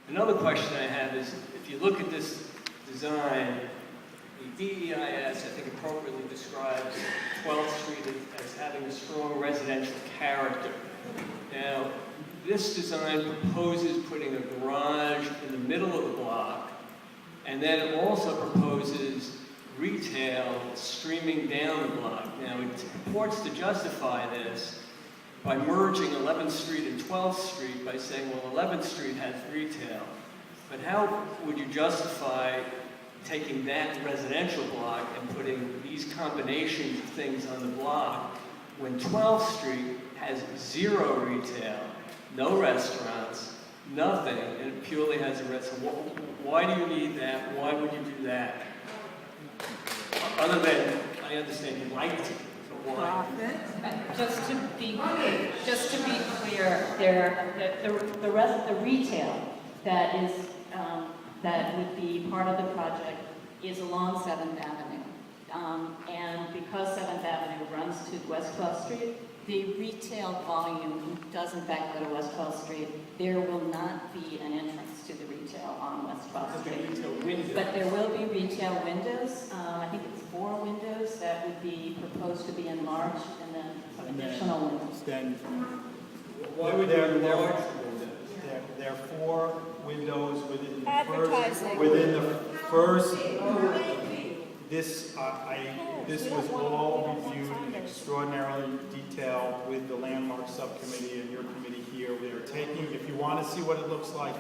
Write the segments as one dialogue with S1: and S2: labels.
S1: Another question I have is, if you look at this design, the DEIS, I think, appropriately describes 12th Street as having a strong residential character. Now, this design proposes putting a garage in the middle of the block, and then it also proposes retail streaming down the block. Now, it purports to justify this by merging 11th Street and 12th Street by saying, well, 11th Street has retail. But how would you justify taking that residential block and putting these combinations of things on the block when 12th Street has zero retail, no restaurants, nothing, and it purely has a restaurant? Why do you need that? Why would you do that? Other than, I understand you like to, but why?
S2: Just to be clear, the retail that is that would be part of the project is along 7th Avenue, and because 7th Avenue runs to West 12th Street, the retail volume does in fact go to West 12th Street. There will not be an entrance to the retail on West 12th Street. But there will be retail windows. I think it's 4 windows that would be proposed to be enlarged, and then some additional windows.
S1: Why would there be large windows?
S3: There are 4 windows within the
S4: Advertising.
S3: first. This was all reviewed in extraordinarily detail with the landmark subcommittee and your committee here. We are taking, if you want to see what it looks like,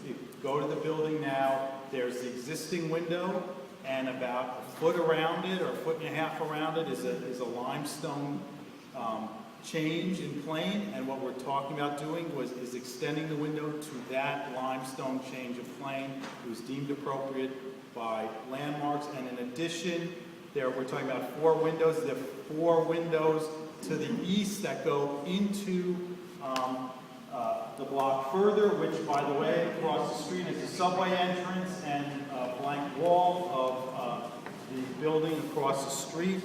S3: you go to the building now. There's the existing window, and about a foot around it, or a foot and a half around it, is a limestone change in plane. And what we're talking about doing is extending the window to that limestone change of plane. It was deemed appropriate by landmarks, and in addition, we're talking about 4 windows. There are 4 windows to the east that go into the block further, which, by the way, across the street is a subway entrance and a blank wall of the building across the street.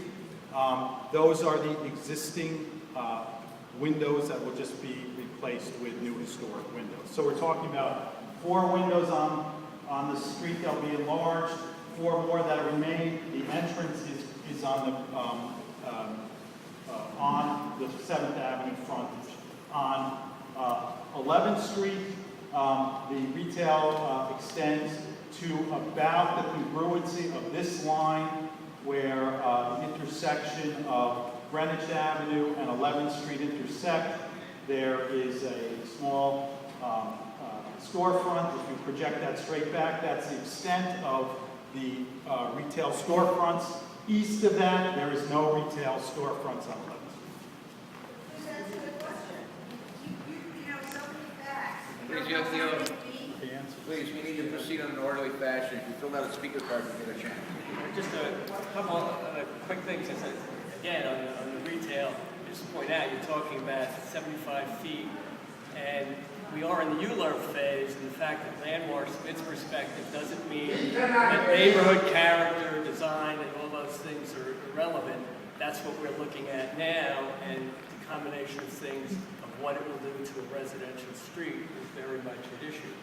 S3: Those are the existing windows that will just be replaced with new historic windows. So we're talking about 4 windows on the street that will be enlarged, 4 more that remain. The entrance is on the 7th Avenue frontage. On 11th Street, the retail extends to about the congruency of this line where the intersection of Greenwich Avenue and 11th Street intersect. There is a small storefront. If you project that straight back, that's the extent of the retail storefronts. East of that, there is no retail storefronts on 11th.
S4: Who's answering the question? You know, so many facts.
S5: Please, you have the please, we need to proceed in an orderly fashion. If you fill out a speaker card, you get a chance.
S1: Just a couple of quick things. Again, on the retail, just to point out, you're talking about 75 feet, and we are in the ULURP phase, and the fact that landmarks, from its perspective, doesn't mean that neighborhood character, design, and all those things are irrelevant. That's what we're looking at now, and the combination of things of what it will do to a residential street is very much at issue.